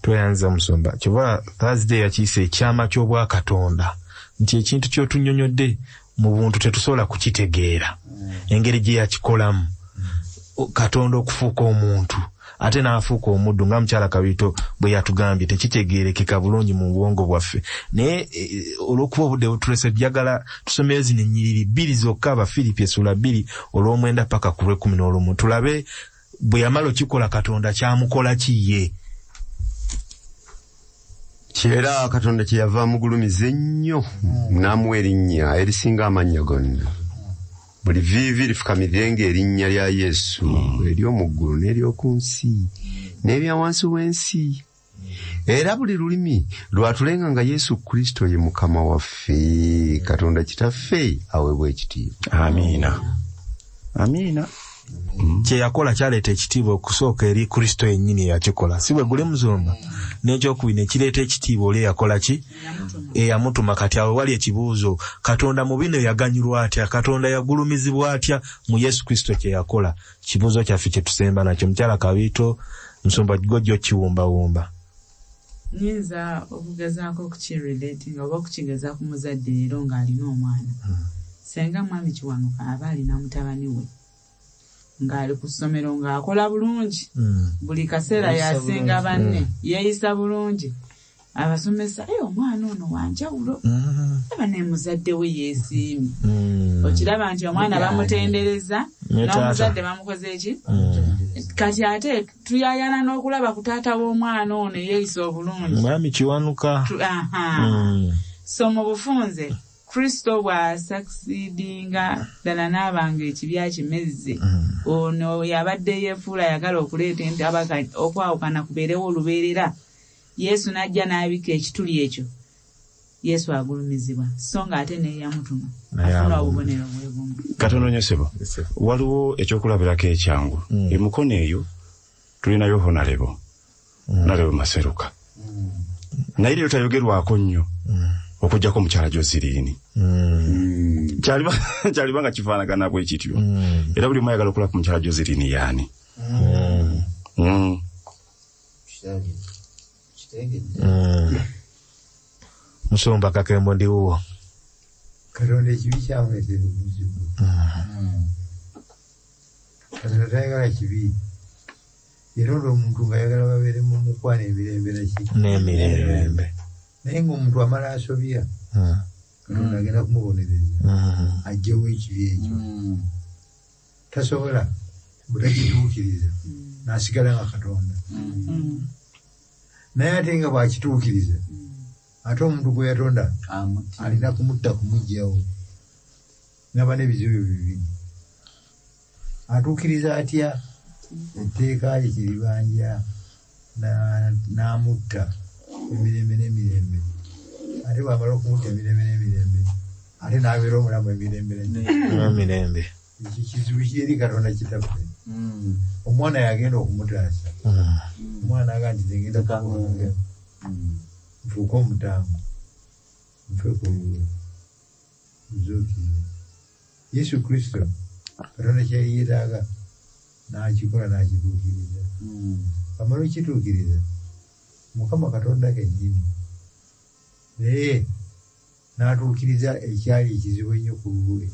[SPEAKER 1] Tweyanza Musumba kyova Thursday yakiise ekyama ky'obwakatonda nti ekintu ky'otunnyonnyodde mu buntu tetusobola kukitegeera engeri gye yakikolamu Katonda okufuuka omuntu ate n'afuuka omuddu nga mukyala Kabiito bwe yatugambye tekitegeerekeka bulungi mu bwongo bwaffe. Naye olw'okuba obudde butulese njagala tusomeyo zino ennyiriri 2 zokka Abafilipi 2 olw'omwenda paka ku 11 tulabe bwe yamala okikola Katonda kyamukola kiye.
[SPEAKER 2] Kyera Katonda kyeyava amugulumiza ennyo n'amuwa erinnya erisinga amannya gonna. Buli vivi lifukamirire ng'erinnya lya Yesu ery'omu ggulu n'ery'oku nsi n'ebya wansi w'ensi. Era buli lulimi lwatulenga nga Yesu Kristo ye Mukama waffe. Katonda Kitaffe aweebwa ekitiibwa.
[SPEAKER 6] Amiina.
[SPEAKER 1] Kye yakola kyaleeta ekitiibwa okusooka eri Kristo yennyini yakikola. Si bwe guli Musumba? N'ekyokubiri ne kireeta ekitiibwa oli yakola ki? Eyamutuma. Kati awo wali ekibuuzo, Katonda mu bino yaganyulwa atya? Katonda yagulumizibwa atya mu Yesu Kristo kye yakola? Kibuuzo kyaffe kye tusemba nakyo. Mukyala Kabiito, Musumba gojjo kiwumbawumba.
[SPEAKER 5] Nyinza okugezaako okukirelatinga oba okukigeza ku muzadde leero ng'alina omwana. Senga mwami Kiwanuka aba alina mutabani we ng'ali ku ssomero ng'akola bulungi. Buli kaseera yasinga banne yeeyisa bulungi. Abasomesa omwana ono wanjawulo aba ne muzadde we yeesiimye. Okiraba nti omwana bamutendereza n'omuzadde bamukoze eki? kati ate tuyayana n'okulaba ku taata w'omwana ono yeeyisa obulungi
[SPEAKER 1] mwami kiwanuka.
[SPEAKER 5] So mu bufunze Kristo bw'asucceedinga ddala n'abanga ekibya kimezze ono yabadde yeefuula yagala okuleeta okwawukana kubeerewo olubeerera Yesu n'ajja n'abika ekituli ekyo Yesu agulumizibwa so ng'ate neeyamutuma afuna obubonero bwebumu.
[SPEAKER 6] Katono nnyo ssebo waliwo ekyokulabirako ekyangu emukono eyo tulinayo Honorable Maseruka naye leero tayogerwako nnyo okujjako mukyala Josephine kyaliba nga kifaanagana bwe kityo era buli omu ayagala okulaba ku mukyala Josephine yaani.
[SPEAKER 1] Musomba Kakembo ndiwo.
[SPEAKER 4] Katonda ekibi kyamwetera obuzibu. Katonda tayagala kibi. Yeronda omuntu ng'ayagala babeere mu mukwano emirembe
[SPEAKER 1] n'emirembe.
[SPEAKER 4] Naye ng'omuntu amala asobya Katonda agenda kumubonereza ajjewo ekibi ekyo. Tasobola butakituukiriza n'asigala nga Katonda. Naye ate nga bw'akituukiriza ate omuntu gwe yatonda alina kumutta kumugjawo naba n'ebizibu bibiri. Atuukiriza atya etteeka lye kiribanja n'amutta emirembe n'emirembe ate bw'amala okumutta emirembe n'emirembe ate n'abeera omulamu emirembe
[SPEAKER 1] n'emirembe.
[SPEAKER 4] Ekyo kizibu kiri Katonda kitaffe. Omwana yagenda okumutaasa omwana aga nti ngenda kukuwanga nfuuke omutango nfe ku zuukiriza Yesu Kristo Katonda kyali yeetaaga n'akikola n'akituukiriza. Amala okituukiriza Mukama Katonda kennyini naye n'atuukiriza ekyali ekizibu ennyo ku lulwe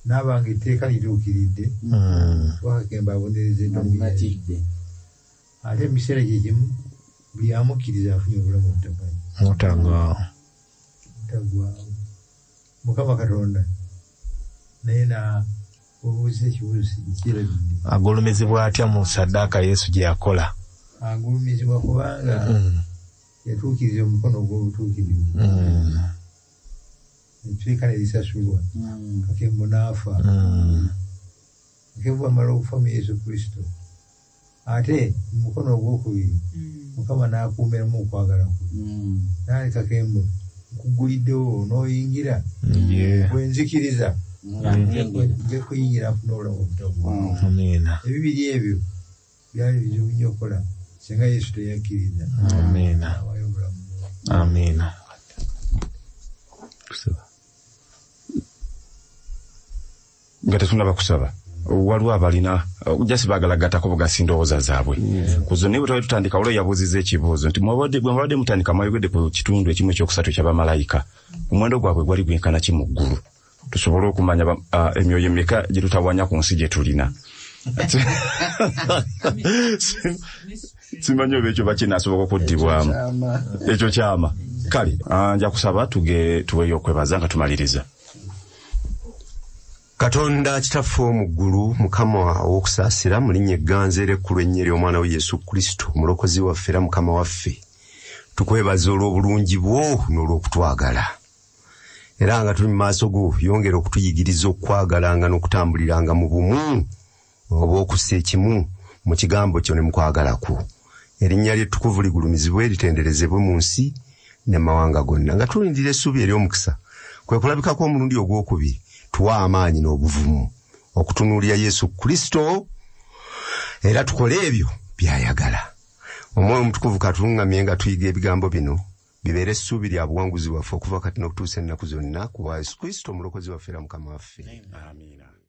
[SPEAKER 4] n'abanga etteeka lituukiridde Wakakemba abonerezeddwa ate ebiseera gye kimu buli amukkiriza afunye obulamu
[SPEAKER 1] obutagwawo.
[SPEAKER 4] Mukama Katonda naye obuuza ekibuuzo kirabidde
[SPEAKER 1] agulumizibwa atya mu ssaddaaka Yesu gye yakola?
[SPEAKER 4] Agulumizibwa kubanga yatuukiriza omukono ogw'obutuukirivu etteeka ne lisasulwa Kakembo n'afa. Kakembo amala okufa mu Yesu Kristo ate mu mukono ogwokubiri Mukama n'akuumiramu okwagala kwe. Naye Kakembo nkuguliddewo n'oyingira bwenzikiriza nja kuyingira afuna obulamu obutagwawo. Ebibiri ebyo byali bizibu nnyo okukola singa Yesu teyakkiriza. Awayo obulamu.
[SPEAKER 1] Amiina.
[SPEAKER 6] Nga tetunaba kusaba waliwo abalina jasi bagalagattako bugasi ndowooza zaabwe kuzo naye bwe twali tutandika olwo yabuuziza ekibuuzo nti bwe mubadde mutandika mwayogedde ku kitundu ekimu ekyokusatu eky'abamalayika omuwendo gwabwe gwali gwenkana ki mu ggulu tusobole okumanya emyoyo emeka gye tutawanya ku nsi gye tulina. Simanyi oba ekyo bakinaasoboka okuddibwamu ekyo kyama. Kale nja kusaba tuweeyo okwebaza nga tumaliriza.
[SPEAKER 2] Katonda kitaffe omu ggulu Mukama ow'okusaasira mu linnya egganze erekkulu ennyo ery'omwana we Yesu Kristo omulokozi waffe era Mukama waffe tukwebaza olw'obulungi bwo n'olw'okutwagala era nga tuli mu maaso go yongera okutuyigiriza okwagalanga n'okutambuliranga mu bumu obw'okussa ekimu mu kigambo kyo ne mu kwagala kwo. Erinnya ly'ettukuvu ligulumizibwe litenderezebwe mu nsi ne mawanga gonna nga tulindira essuubi ery'omukisa kwe kulabikako omulundi ogwokubiri tuwa amaanyi n'obuvumu okutunuulira Yesu Kristo era tukole ebyo by'ayagala. Omwoyo omutukuvu katulungamye nga tuyiga ebigambo bino bibeere essuubi lya buwanguzi bwaffe okuva kati n'okutuusa ennaku zonna ku bwa Yesu Kristo omulokozi waffe era Mukama waffe. Amiina.